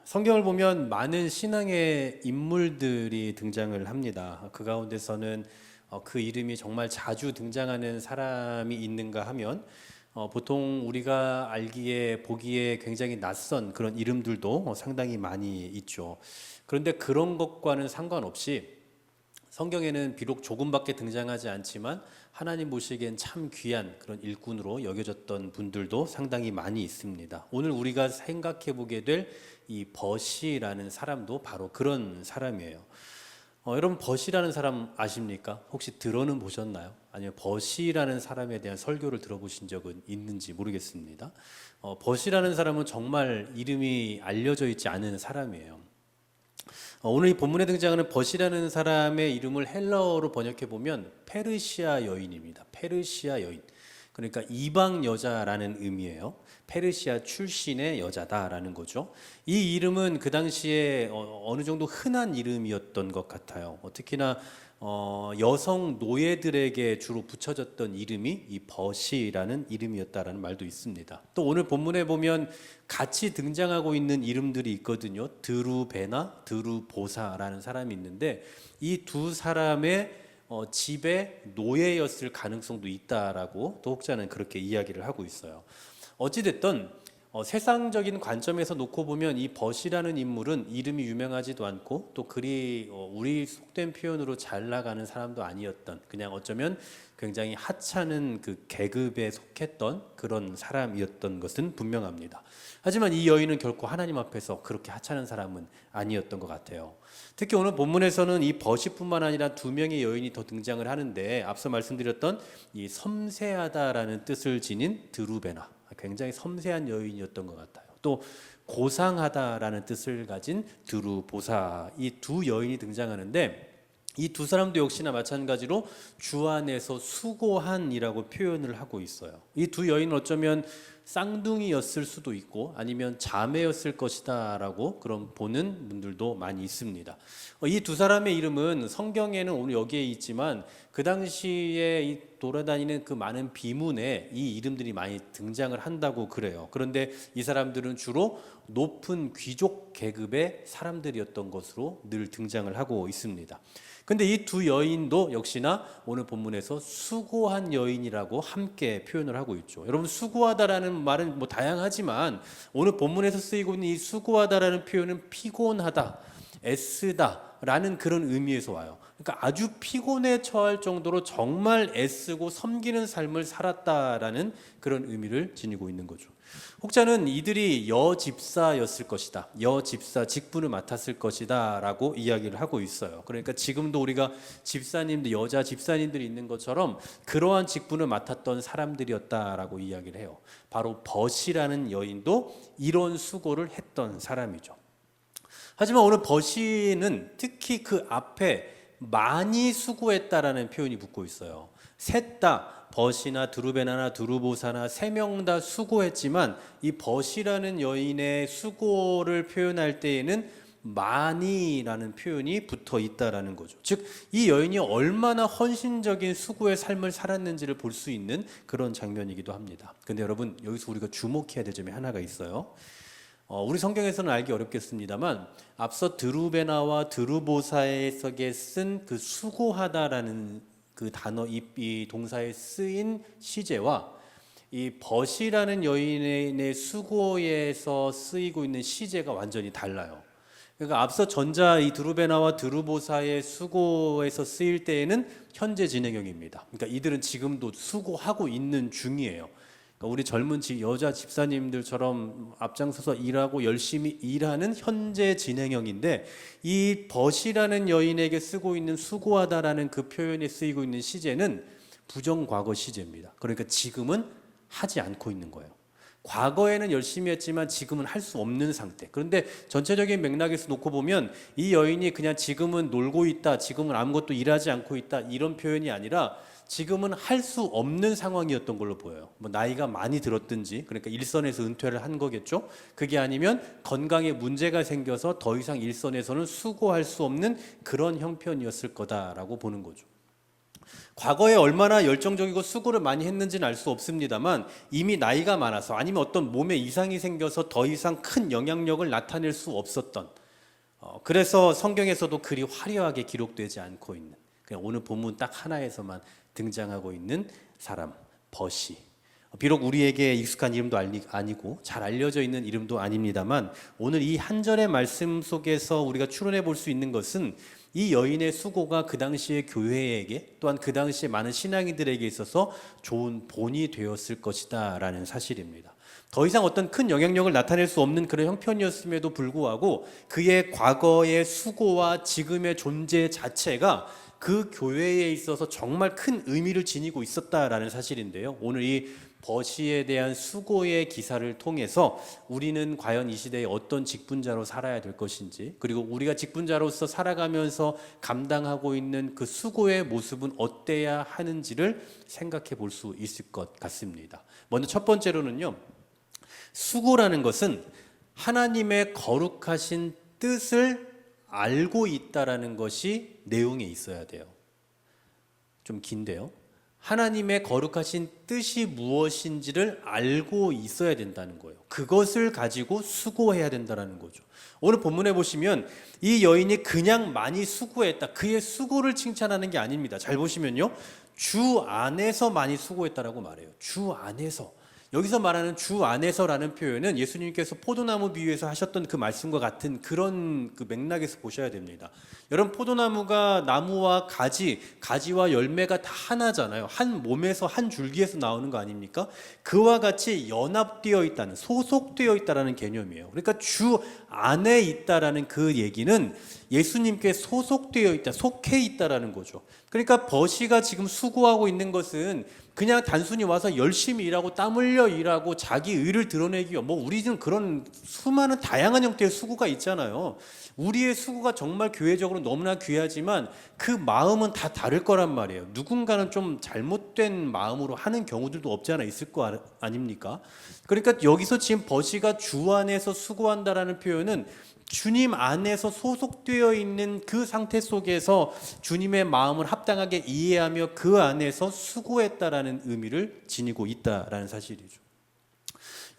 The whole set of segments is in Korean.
성경을 보면 많은 신앙의 인물들이 등장을 합니다. 그 가운데서는 그 이름이 정말 자주 등장하는 사람이 있는가 하면 보통 우리가 알기에 보기에 굉장히 낯선 그런 이름들도 상당히 많이 있죠. 그런데 그런 것과는 상관없이 성경에는 비록 조금밖에 등장하지 않지만 하나님 보시기엔 참 귀한 그런 일꾼으로 여겨졌던 분들도 상당히 많이 있습니다. 오늘 우리가 생각해 보게 될 이 벗이라는 사람도 바로 그런 사람이에요. 여러분 벗이라는 사람 아십니까? 혹시 들어는 보셨나요? 아니면 벗이라는 사람에 대한 설교를 들어보신 적은 있는지 모르겠습니다. 벗이라는 사람은 정말 이름이 알려져 있지 않은 사람이에요. 오늘 이 본문에 등장하는 벗이라는 사람의 이름을 헬라어로 번역해 보면 페르시아 여인입니다. 페르시아 여인. 그러니까 이방 여자라는 의미예요. 페르시아 출신의 여자다라는 거죠. 이 이름은 그 당시에 어느 정도 흔한 이름이었던 것 같아요. 특히나 여성 노예들에게 주로 붙여졌던 이름이 이 벗이라는 이름이었다라는 말도 있습니다. 또 오늘 본문에 보면 같이 등장하고 있는 이름들이 있거든요. 드루베나 드루보사라는 사람이 있는데 이 두 사람의 집의 노예였을 가능성도 있다라고 또 혹자는 그렇게 이야기를 하고 있어요. 어찌됐든 세상적인 관점에서 놓고 보면 이 벗이라는 인물은 이름이 유명하지도 않고 또 그리 우리 속된 표현으로 잘 나가는 사람도 아니었던, 그냥 어쩌면 굉장히 하찮은 그 계급에 속했던 그런 사람이었던 것은 분명합니다. 하지만 이 여인은 결코 하나님 앞에서 그렇게 하찮은 사람은 아니었던 것 같아요. 특히 오늘 본문에서는 이 벗이뿐만 아니라 두 명의 여인이 더 등장을 하는데, 앞서 말씀드렸던 이 섬세하다라는 뜻을 지닌 드루베나, 굉장히 섬세한 여인이었던 것 같아요. 또 고상하다라는 뜻을 가진 드루보사, 이 두 여인이 등장하는데, 이 두 사람도 역시나 마찬가지로 주 안에서 수고한이라고 표현을 하고 있어요. 이 두 여인은 어쩌면 쌍둥이였을 수도 있고 아니면 자매였을 것이다 라고 그런 보는 분들도 많이 있습니다. 이 두 사람의 이름은 성경에는 오늘 여기에 있지만 그 당시에 이 돌아다니는 그 많은 비문에 이 이름들이 많이 등장을 한다고 그래요. 그런데 이 사람들은 주로 높은 귀족 계급의 사람들이었던 것으로 늘 등장을 하고 있습니다. 근데 이 두 여인도 역시나 오늘 본문에서 수고한 여인이라고 함께 표현을 하고 있죠. 여러분, 수고하다라는 말은 뭐 다양하지만 오늘 본문에서 쓰이고 있는 이 수고하다라는 표현은 피곤하다, 애쓰다라는 그런 의미에서 와요. 그러니까 아주 피곤에 처할 정도로 정말 애쓰고 섬기는 삶을 살았다라는 그런 의미를 지니고 있는 거죠. 혹자는 이들이 여집사였을 것이다, 여집사 직분을 맡았을 것이다 라고 이야기를 하고 있어요. 그러니까 지금도 우리가 집사님들, 여자 집사님들이 있는 것처럼 그러한 직분을 맡았던 사람들이었다라고 이야기를 해요. 바로 벗이라는 여인도 이런 수고를 했던 사람이죠. 하지만 오늘 벗이는 특히 그 앞에 많이 수고했다라는 표현이 붙고 있어요. 셋 다, 벗이나 드루베나나 드루보사나 세 명 다 수고했지만 이 벗이라는 여인의 수고를 표현할 때에는 많이라는 표현이 붙어 있다라는 거죠. 즉, 이 여인이 얼마나 헌신적인 수고의 삶을 살았는지를 볼 수 있는 그런 장면이기도 합니다. 근데 여러분, 여기서 우리가 주목해야 될 점이 하나가 있어요. 우리 성경에서는 알기 어렵겠습니다만 앞서 드루베나와 드루보사에서에 쓴 그 수고하다라는 그 단어, 이 동사에 쓰인 시제와 이 벗이라는 여인의 수고에서 쓰이고 있는 시제가 완전히 달라요. 그러니까 앞서 전자 이 드루베나와 드루보사의 수고에서 쓰일 때에는 현재 진행형입니다. 그러니까 이들은 지금도 수고하고 있는 중이에요. 그러니까 우리 젊은 여자 집사님들처럼 앞장서서 일하고 열심히 일하는 현재 진행형인데, 이 벗이라는 여인에게 쓰고 있는 수고하다라는 그 표현에 쓰이고 있는 시제는 부정과거 시제입니다. 그러니까 지금은 하지 않고 있는 거예요. 과거에는 열심히 했지만 지금은 할 수 없는 상태. 그런데 전체적인 맥락에서 놓고 보면 이 여인이 그냥 지금은 놀고 있다, 지금은 아무것도 일하지 않고 있다, 이런 표현이 아니라 지금은 할 수 없는 상황이었던 걸로 보여요. 뭐 나이가 많이 들었든지, 그러니까 일선에서 은퇴를 한 거겠죠. 그게 아니면 건강에 문제가 생겨서 더 이상 일선에서는 수고할 수 없는 그런 형편이었을 거다라고 보는 거죠. 과거에 얼마나 열정적이고 수고를 많이 했는지는 알 수 없습니다만 이미 나이가 많아서 아니면 어떤 몸에 이상이 생겨서 더 이상 큰 영향력을 나타낼 수 없었던, 그래서 성경에서도 그리 화려하게 기록되지 않고 있는, 그냥 오늘 본문 딱 하나에서만 등장하고 있는 사람, 벗이. 비록 우리에게 익숙한 이름도 아니고 잘 알려져 있는 이름도 아닙니다만 오늘 이 한 절의 말씀 속에서 우리가 추론해 볼 수 있는 것은 이 여인의 수고가 그 당시의 교회에게 또한 그 당시의 많은 신앙인들에게 있어서 좋은 본이 되었을 것이다 라는 사실입니다. 더 이상 어떤 큰 영향력을 나타낼 수 없는 그런 형편이었음에도 불구하고 그의 과거의 수고와 지금의 존재 자체가 그 교회에 있어서 정말 큰 의미를 지니고 있었다라는 사실인데요. 오늘 이 버시에 대한 수고의 기사를 통해서 우리는 과연 이 시대에 어떤 직분자로 살아야 될 것인지, 그리고 우리가 직분자로서 살아가면서 감당하고 있는 그 수고의 모습은 어때야 하는지를 생각해 볼 수 있을 것 같습니다. 먼저 첫 번째로는요, 수고라는 것은 하나님의 거룩하신 뜻을 알고 있다라는 것이 내용에 있어야 돼요. 좀 긴데요. 하나님의 거룩하신 뜻이 무엇인지를 알고 있어야 된다는 거예요. 그것을 가지고 수고해야 된다는 거죠. 오늘 본문에 보시면 이 여인이 그냥 많이 수고했다, 그의 수고를 칭찬하는 게 아닙니다. 잘 보시면요, 주 안에서 많이 수고했다라고 말해요. 주 안에서. 여기서 말하는 주 안에서라는 표현은 예수님께서 포도나무 비유에서 하셨던 그 말씀과 같은 그런 그 맥락에서 보셔야 됩니다. 여러분, 포도나무가 나무와 가지와 열매가 다 하나잖아요. 한 몸에서 한 줄기에서 나오는 거 아닙니까? 그와 같이 연합되어 있다는, 소속되어 있다라는 개념이에요. 그러니까 주 안에 있다라는 그 얘기는 예수님께 소속되어 있다, 속해 있다라는 거죠. 그러니까 버시가 지금 수고하고 있는 것은 그냥 단순히 와서 열심히 일하고 땀 흘려 일하고 자기 의를 드러내기 위한, 우리는 그런 수많은 다양한 형태의 수고가 있잖아요. 우리의 수고가 정말 교회적으로 너무나 귀하지만 그 마음은 다 다를 거란 말이에요. 누군가는 좀 잘못된 마음으로 하는 경우들도 없지 않아 있을 거 아닙니까? 그러니까 여기서 지금 버시가 주 안에서 수고한다라는 표현은 주님 안에서 소속되어 있는 그 상태 속에서 주님의 마음을 합당하게 이해하며 그 안에서 수고했다라는 의미를 지니고 있다라는 사실이죠.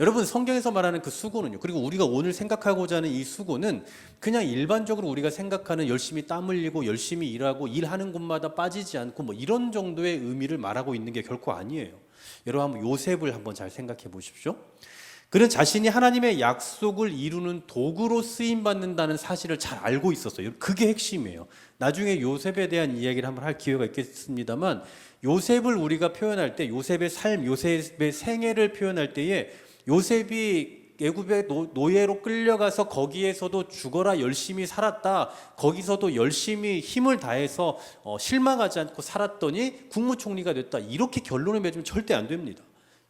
여러분, 성경에서 말하는 그 수고는요, 그리고 우리가 오늘 생각하고자 하는 이 수고는 그냥 일반적으로 우리가 생각하는 열심히 땀 흘리고 열심히 일하고 일하는 곳마다 빠지지 않고 이런 정도의 의미를 말하고 있는 게 결코 아니에요. 여러분, 한번 요셉을 한번 잘 생각해 보십시오. 그는 자신이 하나님의 약속을 이루는 도구로 쓰임받는다는 사실을 잘 알고 있었어요. 그게 핵심이에요. 나중에 요셉에 대한 이야기를 한번 할 기회가 있겠습니다만, 요셉을 우리가 표현할 때, 요셉의 삶, 요셉의 생애를 표현할 때에 요셉이 애굽의 노예로 끌려가서 거기에서도 죽어라 열심히 살았다, 거기서도 열심히 힘을 다해서 실망하지 않고 살았더니 국무총리가 됐다, 이렇게 결론을 맺으면 절대 안 됩니다.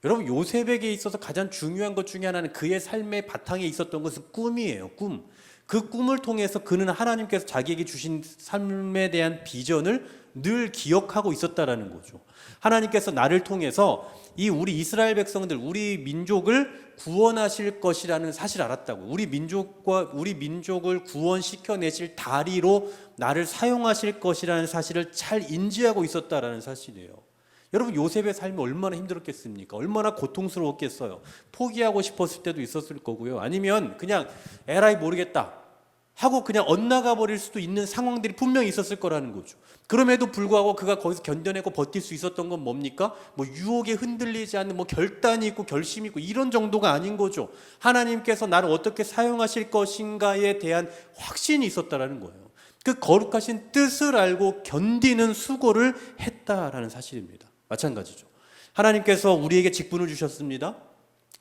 여러분, 요셉에게 있어서 가장 중요한 것 중에 하나는 그의 삶의 바탕에 있었던 것은 꿈이에요. 꿈. 그 꿈을 통해서 그는 하나님께서 자기에게 주신 삶에 대한 비전을 늘 기억하고 있었다라는 거죠. 하나님께서 나를 통해서 이 우리 이스라엘 백성들, 우리 민족을 구원하실 것이라는 사실을 알았다고. 우리 민족을 구원시켜내실 다리로 나를 사용하실 것이라는 사실을 잘 인지하고 있었다라는 사실이에요. 여러분, 요셉의 삶이 얼마나 힘들었겠습니까? 얼마나 고통스러웠겠어요. 포기하고 싶었을 때도 있었을 거고요. 아니면 그냥 에라이 모르겠다 하고 그냥 엇나가 버릴 수도 있는 상황들이 분명히 있었을 거라는 거죠. 그럼에도 불구하고 그가 거기서 견뎌내고 버틸 수 있었던 건 뭡니까? 유혹에 흔들리지 않는 결단이 있고 결심이 있고 이런 정도가 아닌 거죠. 하나님께서 나를 어떻게 사용하실 것인가에 대한 확신이 있었다라는 거예요. 그 거룩하신 뜻을 알고 견디는 수고를 했다라는 사실입니다. 마찬가지죠. 하나님께서 우리에게 직분을 주셨습니다.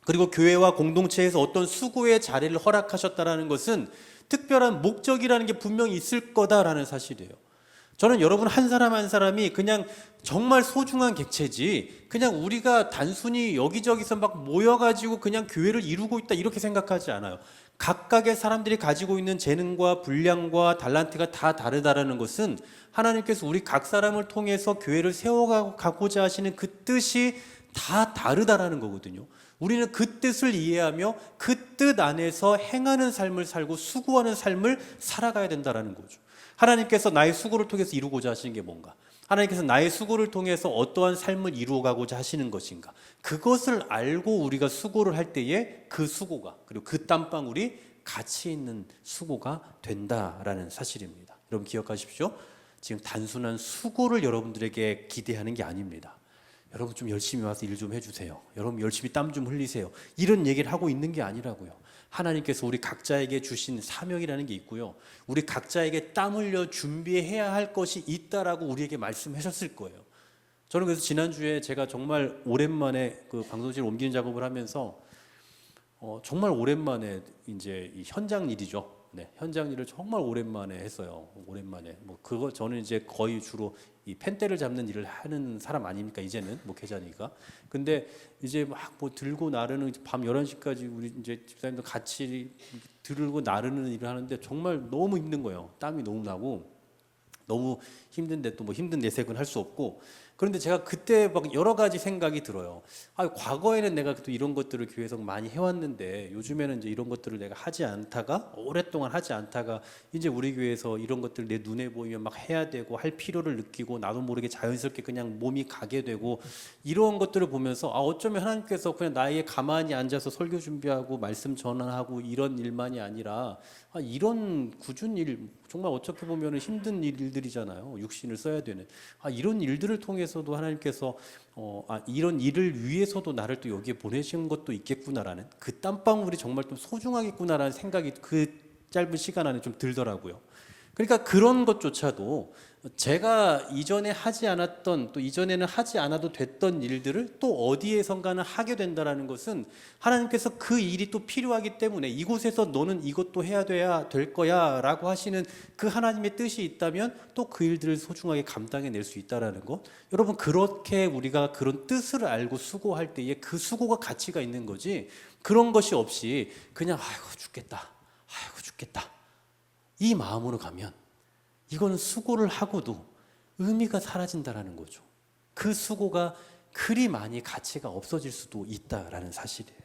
그리고 교회와 공동체에서 어떤 수고의 자리를 허락하셨다라는 것은 특별한 목적이라는 게 분명히 있을 거다라는 사실이에요. 저는 여러분 한 사람 한 사람이 그냥 정말 소중한 객체지, 그냥 우리가 단순히 여기저기서 모여가지고 그냥 교회를 이루고 있다 이렇게 생각하지 않아요. 각각의 사람들이 가지고 있는 재능과 분량과 달란트가 다 다르다라는 것은 하나님께서 우리 각 사람을 통해서 교회를 세워가고자 하시는 그 뜻이 다 다르다라는 거거든요. 우리는 그 뜻을 이해하며 그 뜻 안에서 행하는 삶을 살고 수고하는 삶을 살아가야 된다라는 거죠. 하나님께서 나의 수고를 통해서 이루고자 하시는 게 뭔가? 하나님께서 나의 수고를 통해서 어떠한 삶을 이루어가고자 하시는 것인가, 그것을 알고 우리가 수고를 할 때에 그 수고가, 그리고 그 땀방울이 가치 있는 수고가 된다라는 사실입니다. 여러분 기억하십시오. 지금 단순한 수고를 여러분들에게 기대하는 게 아닙니다. 여러분 좀 열심히 와서 일 좀 해주세요. 여러분 열심히 땀 좀 흘리세요. 이런 얘기를 하고 있는 게 아니라고요. 하나님께서 우리 각자에게 주신 사명이라는 게 있고요. 우리 각자에게 땀 흘려 준비해야 할 것이 있다라고 우리에게 말씀하셨을 거예요. 저는 그래서 지난주에 제가 정말 오랜만에 그 방송실 옮기는 작업을 하면서 정말 오랜만에 이제 이 현장 일이죠. 네, 현장 일을 정말 오랜만에 했어요. 오랜만에. 뭐 그거 저는 이제 거의 주로 이 펜대를 잡는 일을 하는 사람 아닙니까? 이제는 목회자니까. 근데 이제 막 뭐 들고 나르는 밤 11시까지 우리 이제 집사님도 같이 들고 나르는 일을 하는데 정말 너무 힘든 거예요. 땀이 너무 나고 너무 힘든데 또 뭐 힘든 내색은 할 수 없고. 그런데 제가 그때 막 여러 가지 생각이 들어요. 과거에는 내가 또 이런 것들을 교회에서 많이 해왔는데 요즘에는 이제 이런 것들을 내가 하지 않다가, 오랫동안 하지 않다가 이제 우리 교회에서 이런 것들 내 눈에 보이면 막 해야 되고 할 필요를 느끼고 나도 모르게 자연스럽게 그냥 몸이 가게 되고, 이런 것들을 보면서 어쩌면 하나님께서 그냥 나에게 가만히 앉아서 설교 준비하고 말씀 전하고 이런 일만이 아니라 이런 굳은 일, 정말 어떻게 보면 힘든 일들이잖아요. 육신을 써야 되는 이런 일들을 통해서도 하나님께서 이런 일을 위해서도 나를 또 여기에 보내신 것도 있겠구나라는, 그 땀방울이 정말 좀 소중하겠구나라는 생각이 그 짧은 시간 안에 좀 들더라고요. 그러니까 그런 것조차도 제가 이전에 하지 않았던, 또 이전에는 하지 않아도 됐던 일들을 또 어디에선가는 하게 된다라는 것은 하나님께서 그 일이 또 필요하기 때문에 이곳에서 너는 이것도 해야 돼야 될 거야 라고 하시는 그 하나님의 뜻이 있다면 또 그 일들을 소중하게 감당해낼 수 있다라는 것. 여러분 그렇게 우리가 그런 뜻을 알고 수고할 때에 그 수고가 가치가 있는 거지, 그런 것이 없이 그냥 아이고 죽겠다 이 마음으로 가면 이거는 수고를 하고도 의미가 사라진다라는 거죠. 그 수고가 그리 많이 가치가 없어질 수도 있다라는 사실이에요.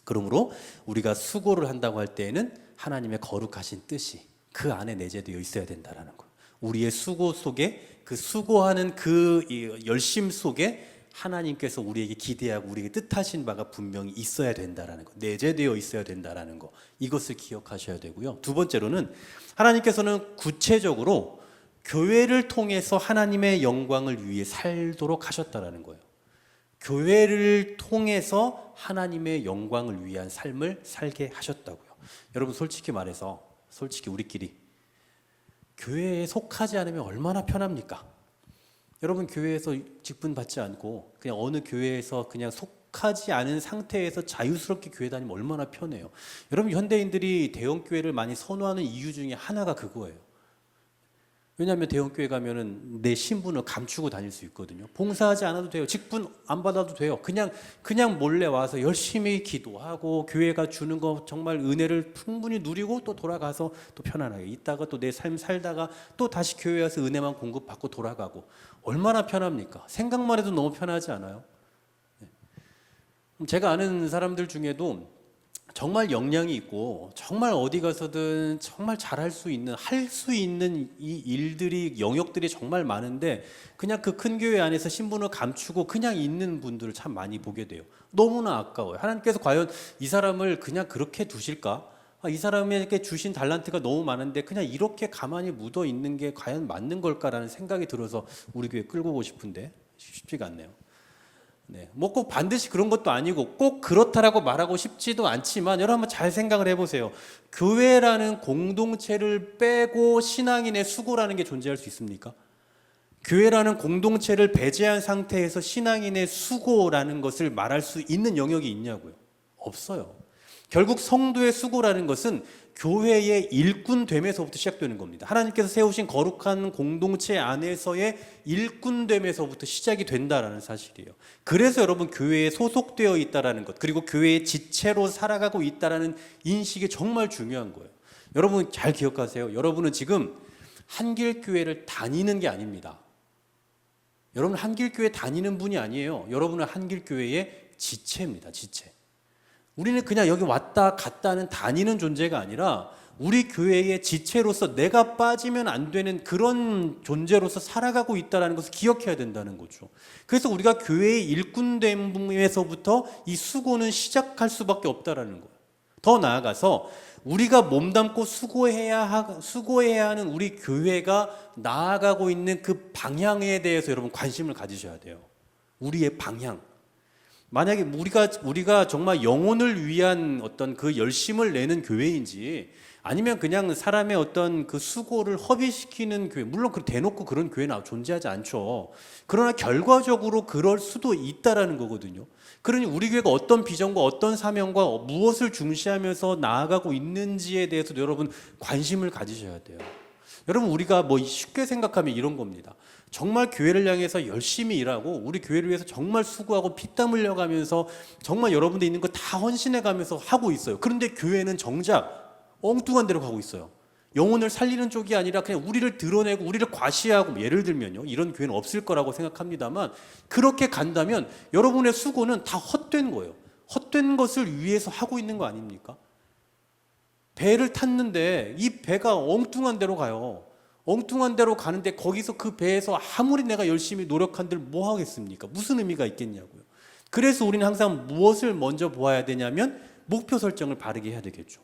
그러므로 우리가 수고를 한다고 할 때에는 하나님의 거룩하신 뜻이 그 안에 내재되어 있어야 된다라는 거예요. 우리의 수고 속에, 그 수고하는 그 열심 속에 하나님께서 우리에게 기대하고 우리에게 뜻하신 바가 분명히 있어야 된다라는 거, 내재되어 있어야 된다라는 거, 이것을 기억하셔야 되고요. 두 번째로는 하나님께서는 구체적으로 교회를 통해서 하나님의 영광을 위해 살도록 하셨다라는 거예요. 교회를 통해서 하나님의 영광을 위한 삶을 살게 하셨다고요. 여러분 솔직히 말해서, 솔직히 우리끼리 교회에 속하지 않으면 얼마나 편합니까? 여러분 교회에서 직분 받지 않고 그냥 어느 교회에서 그냥 속하지 않은 상태에서 자유스럽게 교회 다니면 얼마나 편해요. 여러분 현대인들이 대형 교회를 많이 선호하는 이유 중에 하나가 그거예요. 왜냐하면 대형 교회 가면은 내 신분을 감추고 다닐 수 있거든요. 봉사하지 않아도 돼요. 직분 안 받아도 돼요. 그냥 몰래 와서 열심히 기도하고 교회가 주는 거 정말 은혜를 충분히 누리고 또 돌아가서 또 편안하게 있다가 또 내 삶 살다가 또 다시 교회 와서 은혜만 공급받고 돌아가고, 얼마나 편합니까? 생각만 해도 너무 편하지 않아요? 제가 아는 사람들 중에도 정말 역량이 있고 정말 어디 가서든 정말 잘할 수 있는, 할 수 있는 이 일들이, 영역들이 정말 많은데 그냥 그 큰 교회 안에서 신분을 감추고 그냥 있는 분들을 참 많이 보게 돼요. 너무나 아까워요. 하나님께서 과연 이 사람을 그냥 그렇게 두실까? 이 사람에게 주신 달란트가 너무 많은데 그냥 이렇게 가만히 묻어 있는 게 과연 맞는 걸까라는 생각이 들어서 우리 교회 끌고 오고 싶은데 쉽지가 않네요. 네, 뭐 꼭 반드시 그런 것도 아니고 꼭 그렇다라고 말하고 싶지도 않지만 여러분 한번 잘 생각을 해보세요. 교회라는 공동체를 빼고 신앙인의 수고라는 게 존재할 수 있습니까? 교회라는 공동체를 배제한 상태에서 신앙인의 수고라는 것을 말할 수 있는 영역이 있냐고요? 없어요. 결국 성도의 수고라는 것은 교회의 일꾼됨에서부터 시작되는 겁니다. 하나님께서 세우신 거룩한 공동체 안에서의 일꾼됨에서부터 시작이 된다라는 사실이에요. 그래서 여러분 교회에 소속되어 있다라는 것, 그리고 교회의 지체로 살아가고 있다라는 인식이 정말 중요한 거예요. 여러분 잘 기억하세요. 여러분은 지금 한길교회를 다니는 게 아닙니다. 여러분 한길교회 다니는 분이 아니에요. 여러분은 한길교회의 지체입니다. 지체. 우리는 그냥 여기 왔다 갔다 하는 다니는 존재가 아니라 우리 교회의 지체로서 내가 빠지면 안 되는 그런 존재로서 살아가고 있다는 것을 기억해야 된다는 거죠. 그래서 우리가 교회의 일꾼됨에서부터 이 수고는 시작할 수밖에 없다는 거예요. 더 나아가서 우리가 몸담고 수고해야 하는 우리 교회가 나아가고 있는 그 방향에 대해서 여러분 관심을 가지셔야 돼요. 우리의 방향. 만약에 우리가 정말 영혼을 위한 어떤 그 열심을 내는 교회인지, 아니면 그냥 사람의 어떤 그 수고를 허비시키는 교회, 물론 대놓고 그런 교회는 존재하지 않죠. 그러나 결과적으로 그럴 수도 있다라는 거거든요. 그러니 우리 교회가 어떤 비전과 어떤 사명과 무엇을 중시하면서 나아가고 있는지에 대해서도 여러분 관심을 가지셔야 돼요. 여러분, 우리가 뭐 쉽게 생각하면 이런 겁니다. 정말 교회를 향해서 열심히 일하고 우리 교회를 위해서 정말 수고하고 피땀 흘려가면서 정말 여러분들 있는 거 다 헌신해 가면서 하고 있어요. 그런데 교회는 정작 엉뚱한 데로 가고 있어요. 영혼을 살리는 쪽이 아니라 그냥 우리를 드러내고 우리를 과시하고, 예를 들면요, 이런 교회는 없을 거라고 생각합니다만, 그렇게 간다면 여러분의 수고는 다 헛된 거예요. 헛된 것을 위해서 하고 있는 거 아닙니까? 배를 탔는데 이 배가 엉뚱한 데로 가요. 엉뚱한 데로 가는데 거기서 그 배에서 아무리 내가 열심히 노력한들 뭐 하겠습니까? 무슨 의미가 있겠냐고요. 그래서 우리는 항상 무엇을 먼저 보아야 되냐면 목표 설정을 바르게 해야 되겠죠.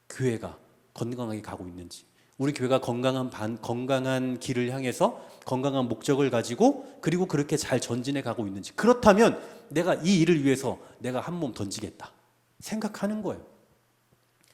교회가 건강하게 가고 있는지, 우리 교회가 건강한 길을 향해서 건강한 목적을 가지고 그리고 그렇게 잘 전진해 가고 있는지, 그렇다면 내가 이 일을 위해서 내가 한 몸 던지겠다 생각하는 거예요.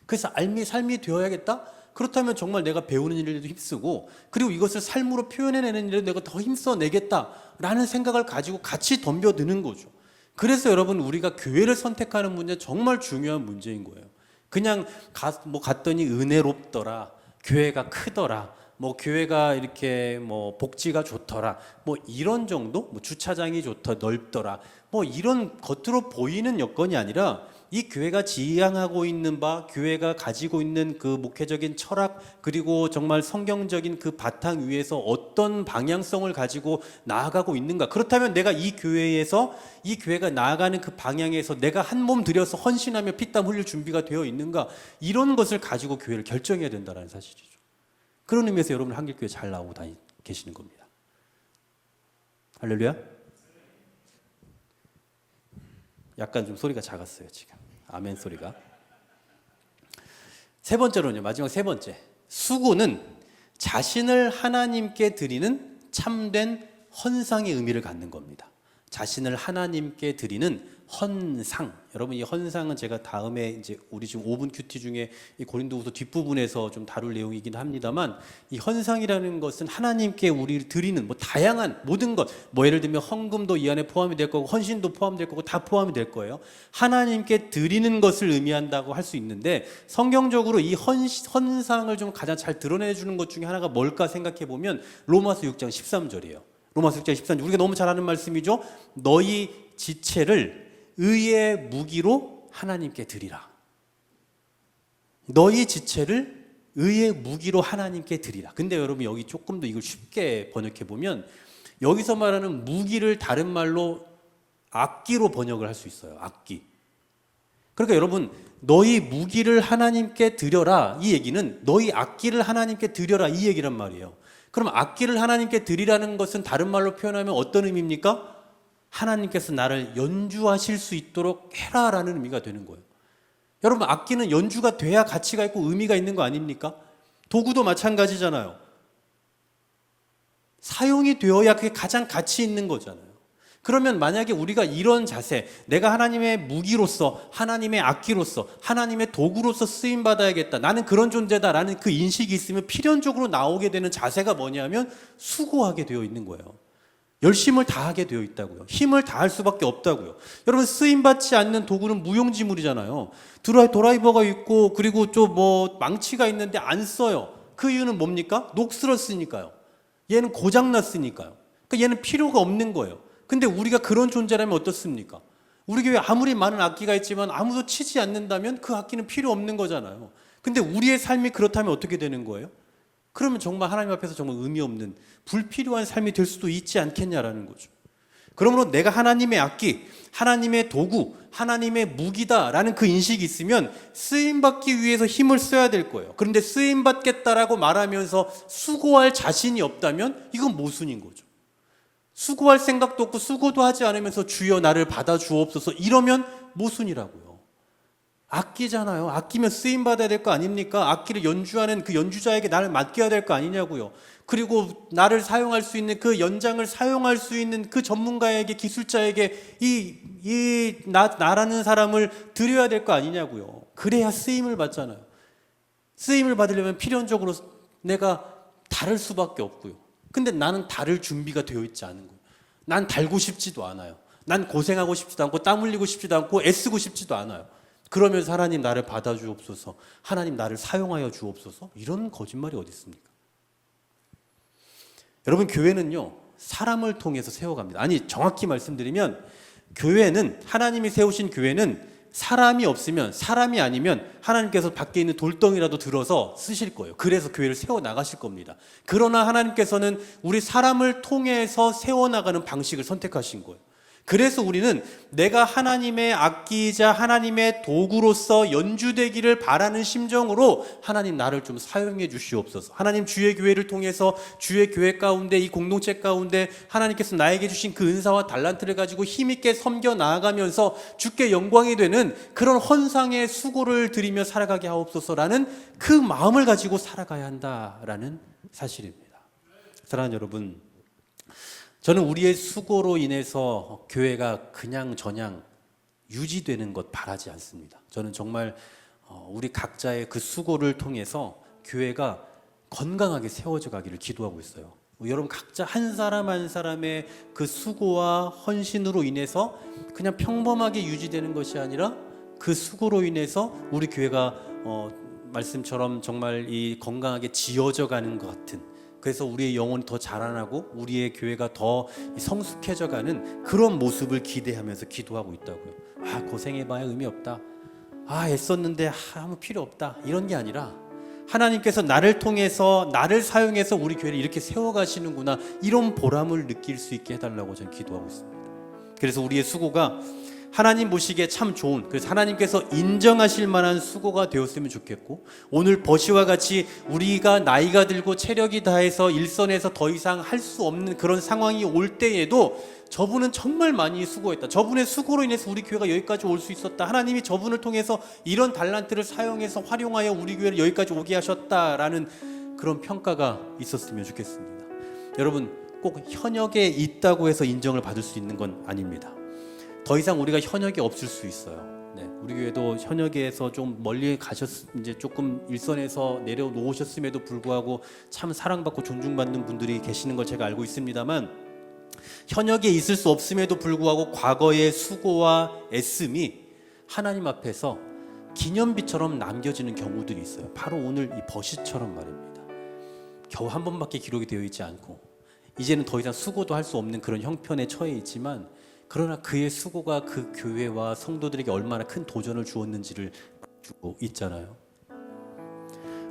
그래서 삶이 되어야겠다? 그렇다면 정말 내가 배우는 일에도 힘쓰고, 그리고 이것을 삶으로 표현해내는 일에 내가 더 힘써내겠다라는 생각을 가지고 같이 덤벼드는 거죠. 그래서 여러분, 우리가 교회를 선택하는 문제 정말 중요한 문제인 거예요. 그냥 갔더니 은혜롭더라, 교회가 크더라, 뭐 교회가 이렇게 뭐 복지가 좋더라, 뭐 이런 정도, 뭐 주차장이 넓더라, 뭐 이런 겉으로 보이는 여건이 아니라 이 교회가 지향하고 있는 바, 교회가 가지고 있는 그 목회적인 철학, 그리고 정말 성경적인 그 바탕 위에서 어떤 방향성을 가지고 나아가고 있는가. 그렇다면 내가 이 교회가 나아가는 그 방향에서 내가 한 몸 들여서 헌신하며 피땀 흘릴 준비가 되어 있는가. 이런 것을 가지고 교회를 결정해야 된다는 사실이죠. 그런 의미에서 여러분 한길교회 잘 나오고 계시는 겁니다. 할렐루야. 약간 좀 소리가 작았어요 지금. 아멘 소리가. 세 번째로는요, 마지막 세 번째, 수고는 자신을 하나님께 드리는 참된 헌상의 의미를 갖는 겁니다. 자신을 하나님께 드리는 헌상. 여러분, 이 헌상은 제가 다음에 이제 우리 지금 5분 큐티 중에 이 고린도후서 뒷부분에서 좀 다룰 내용이긴 합니다만, 이 헌상이라는 것은 하나님께 우리를 드리는 뭐 다양한 모든 것, 뭐 예를 들면 헌금도 이 안에 포함이 될 거고 헌신도 포함될 거고 다 포함이 될 거예요. 하나님께 드리는 것을 의미한다고 할 수 있는데, 성경적으로 이 헌상을 좀 가장 잘 드러내 주는 것 중에 하나가 뭘까 생각해 보면 로마서 6장 13절이에요. 로마서 6장 13절, 우리가 너무 잘 아는 말씀이죠. 너희 지체를 의의 무기로 하나님께 드리라. 너희 지체를 의의 무기로 하나님께 드리라. 근데 여러분, 여기 조금 더 이걸 쉽게 번역해 보면, 여기서 말하는 무기를 다른 말로 악기로 번역을 할 수 있어요. 악기. 그러니까 여러분, 너희 무기를 하나님께 드려라, 이 얘기는 너희 악기를 하나님께 드려라, 이 얘기란 말이에요. 그럼 악기를 하나님께 드리라는 것은 다른 말로 표현하면 어떤 의미입니까? 하나님께서 나를 연주하실 수 있도록 해라라는 의미가 되는 거예요. 여러분, 악기는 연주가 돼야 가치가 있고 의미가 있는 거 아닙니까? 도구도 마찬가지잖아요. 사용이 되어야 그게 가장 가치 있는 거잖아요. 그러면 만약에 우리가 이런 자세, 내가 하나님의 무기로서, 하나님의 악기로서, 하나님의 도구로서 쓰임받아야겠다, 나는 그런 존재다라는 그 인식이 있으면 필연적으로 나오게 되는 자세가 뭐냐면 수고하게 되어 있는 거예요. 열심을 다하게 되어 있다고요. 힘을 다할 수밖에 없다고요. 여러분, 쓰임받지 않는 도구는 무용지물이잖아요. 드라이버가 있고 그리고 좀 뭐 망치가 있는데 안 써요. 그 이유는 뭡니까? 녹슬었으니까요. 얘는 고장났으니까요. 그러니까 얘는 필요가 없는 거예요. 근데 우리가 그런 존재라면 어떻습니까? 우리 교회에 아무리 많은 악기가 있지만 아무도 치지 않는다면 그 악기는 필요 없는 거잖아요. 근데 우리의 삶이 그렇다면 어떻게 되는 거예요? 그러면 정말 하나님 앞에서 정말 의미 없는 불필요한 삶이 될 수도 있지 않겠냐라는 거죠. 그러므로 내가 하나님의 악기, 하나님의 도구, 하나님의 무기다라는 그 인식이 있으면 쓰임받기 위해서 힘을 써야 될 거예요. 그런데 쓰임받겠다라고 말하면서 수고할 자신이 없다면 이건 모순인 거죠. 수고할 생각도 없고 수고도 하지 않으면서 주여 나를 받아 주옵소서 이러면 모순이라고요. 악기잖아요. 아끼면 쓰임받아야 될 거 아닙니까? 악기를 연주하는 그 연주자에게 나를 맡겨야 될 거 아니냐고요. 그리고 나를 사용할 수 있는 그 연장을 사용할 수 있는 그 전문가에게, 기술자에게 나라는 사람을 드려야 될 거 아니냐고요. 그래야 쓰임을 받잖아요. 쓰임을 받으려면 필연적으로 내가 다를 수밖에 없고요. 근데 나는 다를 준비가 되어 있지 않은 거예요. 난 달고 싶지도 않아요. 난 고생하고 싶지도 않고 땀 흘리고 싶지도 않고 애쓰고 싶지도 않아요. 그러면서 하나님 나를 받아 주옵소서, 하나님 나를 사용하여 주옵소서, 이런 거짓말이 어디 있습니까? 여러분, 교회는요 사람을 통해서 세워갑니다. 아니, 정확히 말씀드리면 교회는, 하나님이 세우신 교회는 사람이 없으면, 사람이 아니면 하나님께서 밖에 있는 돌덩이라도 들어서 쓰실 거예요. 그래서 교회를 세워나가실 겁니다. 그러나 하나님께서는 우리 사람을 통해서 세워나가는 방식을 선택하신 거예요. 그래서 우리는 내가 하나님의 악기이자 하나님의 도구로서 연주되기를 바라는 심정으로 하나님 나를 좀 사용해 주시옵소서. 하나님 주의 교회를 통해서 주의 교회 가운데, 이 공동체 가운데 하나님께서 나에게 주신 그 은사와 달란트를 가지고 힘있게 섬겨 나아가면서 주께 영광이 되는 그런 헌상의 수고를 드리며 살아가게 하옵소서라는 그 마음을 가지고 살아가야 한다라는 사실입니다. 사랑하는 여러분, 저는 우리의 수고로 인해서 교회가 그냥 저냥 유지되는 것 바라지 않습니다. 저는 정말 우리 각자의 그 수고를 통해서 교회가 건강하게 세워져 가기를 기도하고 있어요. 여러분 각자 한 사람 한 사람의 그 수고와 헌신으로 인해서 그냥 평범하게 유지되는 것이 아니라 그 수고로 인해서 우리 교회가 말씀처럼 정말 이 건강하게 지어져 가는 것 같은, 그래서 우리의 영혼이 더 자라나고 우리의 교회가 더 성숙해져 가는 그런 모습을 기대하면서 기도하고 있다고요. 아, 고생해봐야 의미 없다. 아, 애썼는데 아무 필요 없다. 이런 게 아니라 하나님께서 나를 통해서, 나를 사용해서 우리 교회를 이렇게 세워가시는구나, 이런 보람을 느낄 수 있게 해달라고 저는 기도하고 있습니다. 그래서 우리의 수고가 하나님 보시기에 참 좋은, 그래서 하나님께서 인정하실 만한 수고가 되었으면 좋겠고, 오늘 버시와 같이 우리가 나이가 들고 체력이 다해서 일선에서 더 이상 할 수 없는 그런 상황이 올 때에도 저분은 정말 많이 수고했다, 저분의 수고로 인해서 우리 교회가 여기까지 올 수 있었다, 하나님이 저분을 통해서 이런 달란트를 사용해서 활용하여 우리 교회를 여기까지 오게 하셨다라는 그런 평가가 있었으면 좋겠습니다. 여러분, 꼭 현역에 있다고 해서 인정을 받을 수 있는 건 아닙니다. 더 이상 우리가 현역이 없을 수 있어요. 네, 우리 교회도 현역에서 좀 멀리 이제 조금 일선에서 내려놓으셨음에도 불구하고 참 사랑받고 존중받는 분들이 계시는 걸 제가 알고 있습니다만, 현역에 있을 수 없음에도 불구하고 과거의 수고와 애씀이 하나님 앞에서 기념비처럼 남겨지는 경우들이 있어요. 바로 오늘 이 버시처럼 말입니다. 겨우 한 번밖에 기록이 되어 있지 않고 이제는 더 이상 수고도 할 수 없는 그런 형편에 처해 있지만, 그러나 그의 수고가 그 교회와 성도들에게 얼마나 큰 도전을 주었는지를 주고 있잖아요.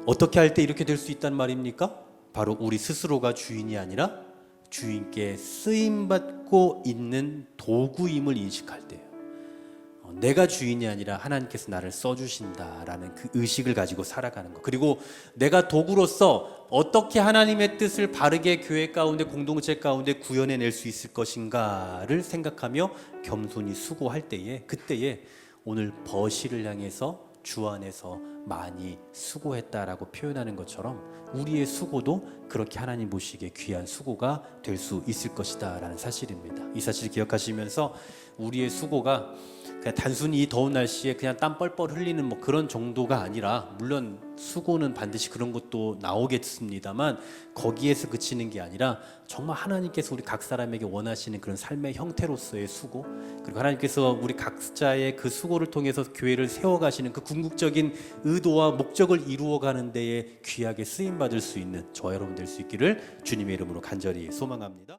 어떻게 할 때 이렇게 될 수 있단 말입니까? 바로 우리 스스로가 주인이 아니라 주인께 쓰임받고 있는 도구임을 인식할 때예요. 내가 주인이 아니라 하나님께서 나를 써주신다라는 그 의식을 가지고 살아가는 것, 그리고 내가 도구로서 어떻게 하나님의 뜻을 바르게 교회 가운데, 공동체 가운데 구현해낼 수 있을 것인가를 생각하며 겸손히 수고할 때에, 그때에 오늘 버시를 향해서 주 안에서 많이 수고했다라고 표현하는 것처럼 우리의 수고도 그렇게 하나님 보시기에 귀한 수고가 될 수 있을 것이다 라는 사실입니다. 이 사실을 기억하시면서 우리의 수고가 그냥 단순히 이 더운 날씨에 그냥 땀 뻘뻘 흘리는 뭐 그런 정도가 아니라, 물론 수고는 반드시 그런 것도 나오겠습니다만 거기에서 그치는 게 아니라 정말 하나님께서 우리 각 사람에게 원하시는 그런 삶의 형태로서의 수고, 그리고 하나님께서 우리 각자의 그 수고를 통해서 교회를 세워가시는 그 궁극적인 의도와 목적을 이루어가는 데에 귀하게 쓰임받을 수 있는 저와 여러분 될 수 있기를 주님의 이름으로 간절히 소망합니다.